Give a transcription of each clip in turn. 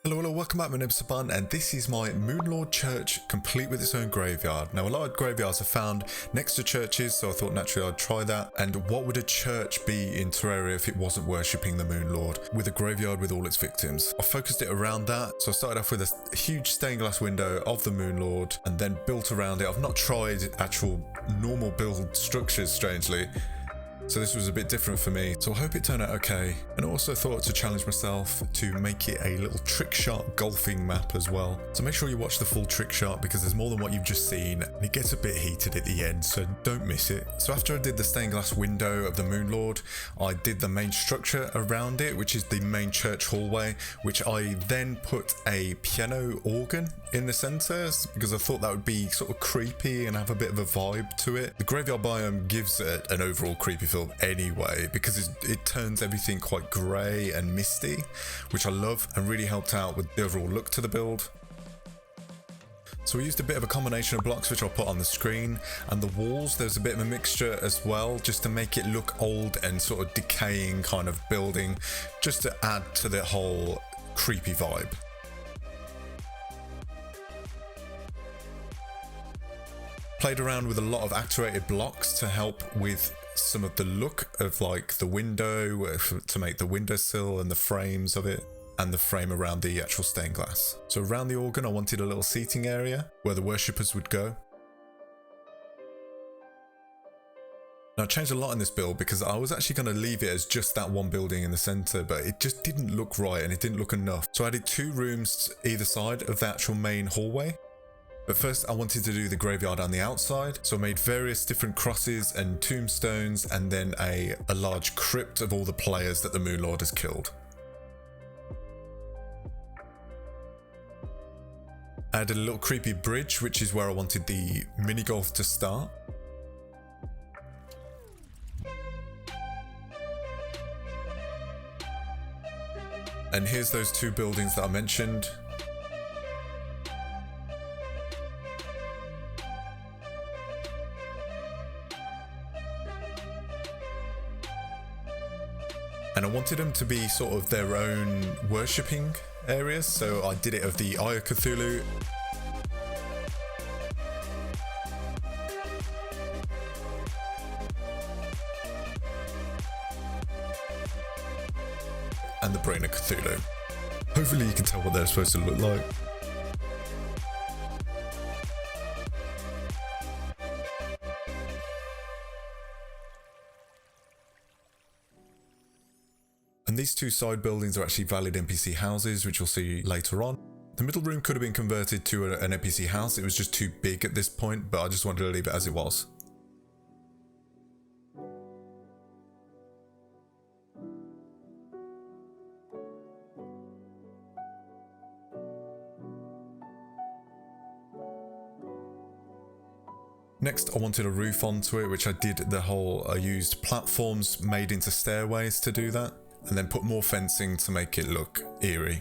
Hello, hello, welcome back. My name's Sybonn, and this is my Moonlord church, complete with its own graveyard. Now, a lot of graveyards are found next to churches, so I thought naturally I'd try that. And what would a church be in Terraria if it wasn't worshipping the Moonlord, with a graveyard with all its victims? I focused it around that, so I started off with a huge stained glass window of the Moonlord, and then built around it. I've not tried actual normal build structures, strangely, so this was a bit different for me, so I hope it turned out okay. And I also thought to challenge myself to make it a little Trickshot golfing map as well. So make sure you watch the full Trickshot because there's more than what you've just seen, and it gets a bit heated at the end, so don't miss it. So after I did the stained glass window of the Moonlord, I did the main structure around it, which is the main church hallway, which I then put a piano organ in the center because I thought that would be sort of creepy and have a bit of a vibe to it. The graveyard biome gives it an overall creepy feel anyway because it turns everything quite grey and misty, which I love and really helped out with the overall look to the build. So we used a bit of a combination of blocks which I'll put on the screen, and the walls there's a bit of a mixture as well, just to make it look old and sort of decaying kind of building, just to add to the whole creepy vibe. Played around with a lot of actuated blocks to help with some of the look of like the window, to make the windowsill and the frames of it, and the frame around the actual stained glass. So around the organ I wanted a little seating area where the worshippers would go. Now I changed a lot in this build because I was actually going to leave it as just that one building in the center, but it just didn't look right and it didn't look enough. So I added 2 rooms either side of the actual main hallway. But first I wanted to do the graveyard on the outside, so I made various different crosses and tombstones, and then a large crypt of all the players that the Moonlord has killed. I added a little creepy bridge, which is where I wanted the mini golf to start. And here's those 2 buildings that I mentioned. And I wanted them to be sort of their own worshipping areas, so I did it of the Eye of Cthulhu. And the Brain of Cthulhu. Hopefully you can tell what they're supposed to look like. And these 2 side buildings are actually valid NPC houses, which you'll see later on. The middle room could have been converted to an NPC house. It was just too big at this point, but I just wanted to leave it as it was. Next, I wanted a roof onto it, which I did I used platforms made into stairways to do that, and then put more fencing to make it look eerie.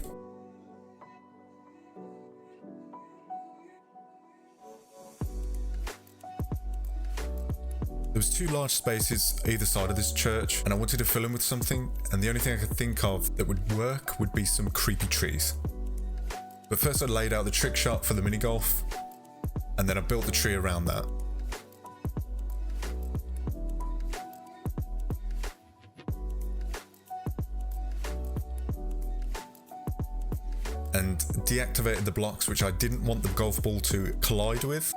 There was 2 large spaces either side of this church, and I wanted to fill them with something, and the only thing I could think of that would work would be some creepy trees. But first I laid out the trick shot for the mini golf, and then I built the tree around that. And deactivated the blocks which I didn't want the golf ball to collide with.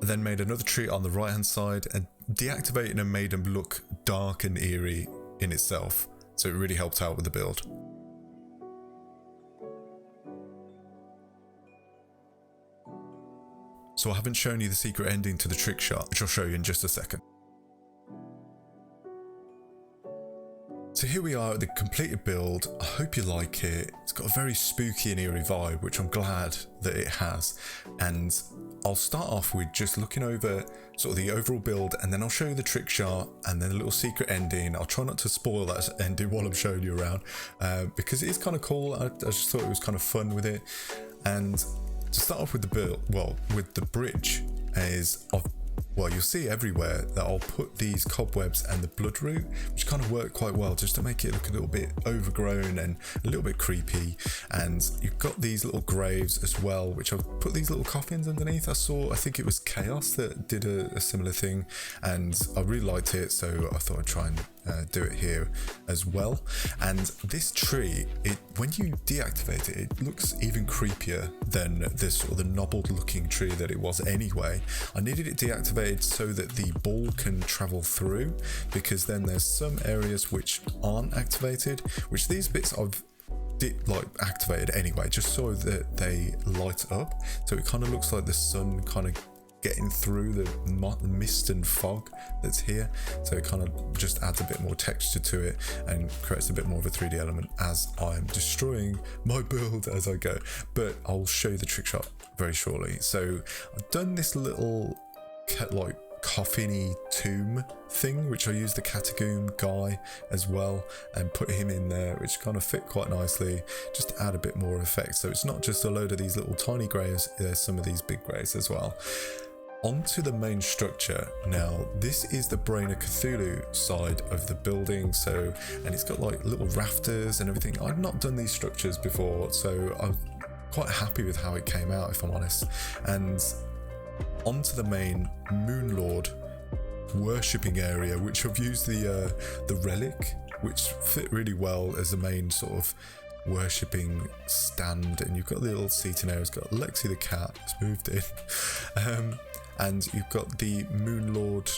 Then made another tree on the right hand side, and deactivating them made them look dark and eerie in itself, so it really helped out with the build. So I haven't shown you the secret ending to the trick shot, which I'll show you in just a second. So here we are at the completed build. I hope you like it. It's got a very spooky and eerie vibe, which I'm glad that it has. And I'll start off with just looking over sort of the overall build, and then I'll show you the trick shot and then a little secret ending. I'll try not to spoil that ending while I'm showing you around, because it is kind of cool. I just thought it was kind of fun with it. And To start off with the build, well, with the bridge, well, you'll see everywhere that I'll put these cobwebs and the bloodroot, which kind of work quite well just to make it look a little bit overgrown and a little bit creepy. And you've got these little graves as well, which I've put these little coffins underneath. I think it was Chaos that did a similar thing, and I really liked it, so I thought I'd try and do it here as well. And this tree, when you deactivate it, it looks even creepier than this sort of the knobbled looking tree that it was anyway. I needed it deactivated so that the ball can travel through, because then there's some areas which aren't activated, which these bits I've activated anyway, just so that they light up, so it kind of looks like the sun kind of getting through the mist and fog that's here, so it kind of just adds a bit more texture to it and creates a bit more of a 3D element as I'm destroying my build as I go. But I'll show you the trick shot very shortly. So I've done this little like coffin-y tomb thing, which I used the catacomb guy as well and put him in there, which kind of fit quite nicely, just to add a bit more effect. So it's not just a load of these little tiny graves, there's some of these big graves as well. Onto the main structure now. This is the Brain of Cthulhu side of the building, so, and it's got like little rafters and everything. I've not done these structures before, so I'm quite happy with how it came out, if I'm honest. And onto the main Moon Lord worshipping area, which I've used the relic, which fit really well as the main sort of worshipping stand. And you've got the little seating area, it's got Lexi the cat, it's moved in. And you've got the Moon Lord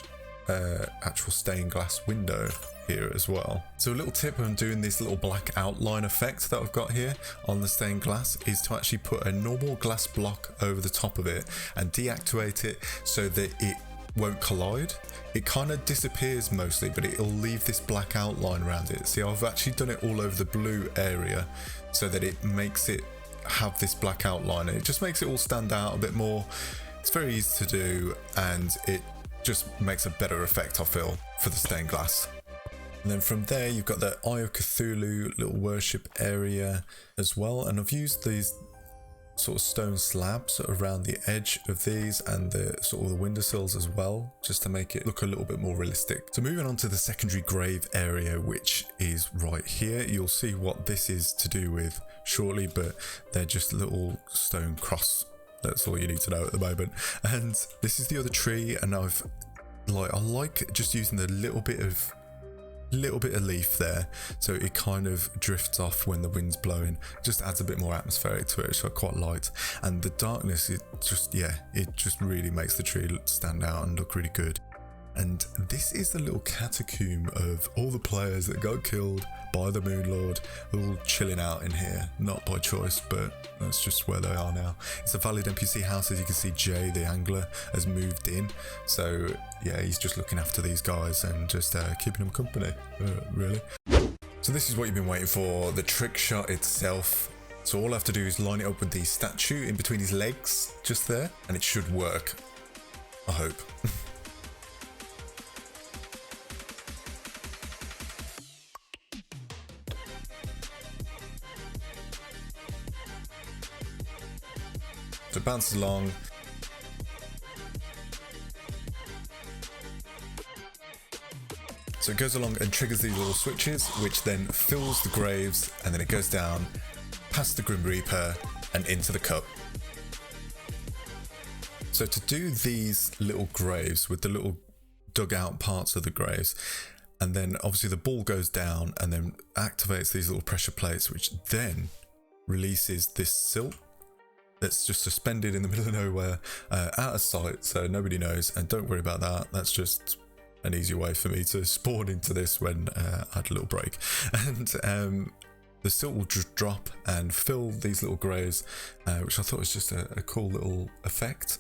actual stained glass window here as well. So a little tip when doing this little black outline effect that I've got here on the stained glass is to actually put a normal glass block over the top of it and deactivate it so that it won't collide. It kind of disappears mostly, but it'll leave this black outline around it. See, I've actually done it all over the blue area so that it makes it have this black outline, and it just makes it all stand out a bit more. It's very easy to do, and it just makes a better effect, I feel, for the stained glass. And then from there, you've got the Eye of Cthulhu little worship area as well. And I've used these sort of stone slabs around the edge of these and the sort of the windowsills as well, just to make it look a little bit more realistic. So moving on to the secondary grave area, which is right here. You'll see what this is to do with shortly, but they're just little stone cross. That's all you need to know at the moment. And this is the other tree, and I like just using the little bit of leaf there, so it kind of drifts off when the wind's blowing. Just adds a bit more atmospheric to it, which I quite liked. And the darkness, it just really makes the tree stand out and look really good. And this is the little catacomb of all the players that got killed by the Moon Lord. They're all chilling out in here, not by choice, but that's just where they are now. It's a valid NPC house. As you can see, Jay the angler has moved in, so yeah, he's just looking after these guys and just keeping them company, really. So this is what you've been waiting for, the trick shot itself. So all I have to do is line it up with the statue in between his legs, just there, and it should work, I hope. So it bounces along. So it goes along and triggers these little switches, which then fills the graves, and then it goes down past the Grim Reaper and into the cup. So to do these little graves with the little dug out parts of the graves, and then obviously the ball goes down and then activates these little pressure plates, which then releases this silt that's just suspended in the middle of nowhere, out of sight, so nobody knows. And don't worry about that, that's just an easy way for me to spawn into this when I had a little break. And the silt will just drop and fill these little graves, which I thought was just a cool little effect.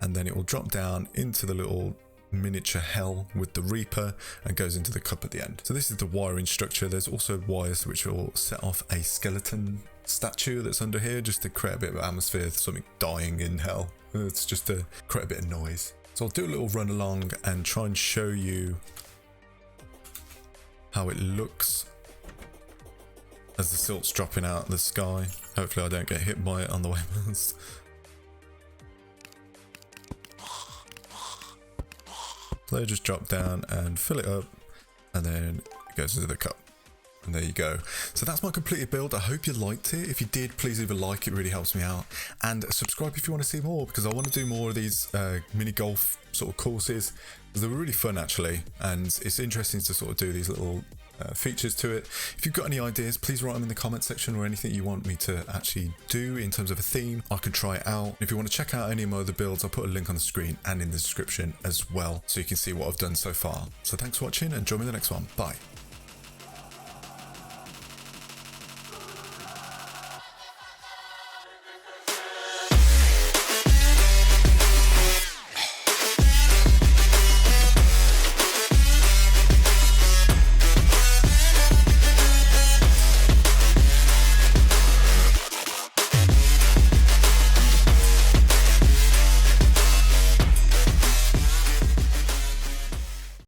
And then it will drop down into the little miniature hell with the Reaper and goes into the cup at the end. So this is the wiring structure. There's also wires which will set off a skeleton statue that's under here, just to create a bit of atmosphere, something dying in hell. It's just to create a bit of noise. So I'll do a little run along and try and show you how it looks as the silt's dropping out of the sky. Hopefully I don't get hit by it on the way past. So they just drop down and fill it up, and then it goes into the cup. And there you go. So that's my completed build. I hope you liked it. If you did, please leave a like. It really helps me out. And subscribe if you want to see more, because I want to do more of these mini golf sort of courses. They were really fun actually, and it's interesting to sort of do these little features to it. If you've got any ideas, please write them in the comment section, or anything you want me to actually do in terms of a theme. I can try it out. If you want to check out any of my other builds, I'll put a link on the screen and in the description as well, so you can see what I've done so far. So thanks for watching, and join me in the next one. Bye.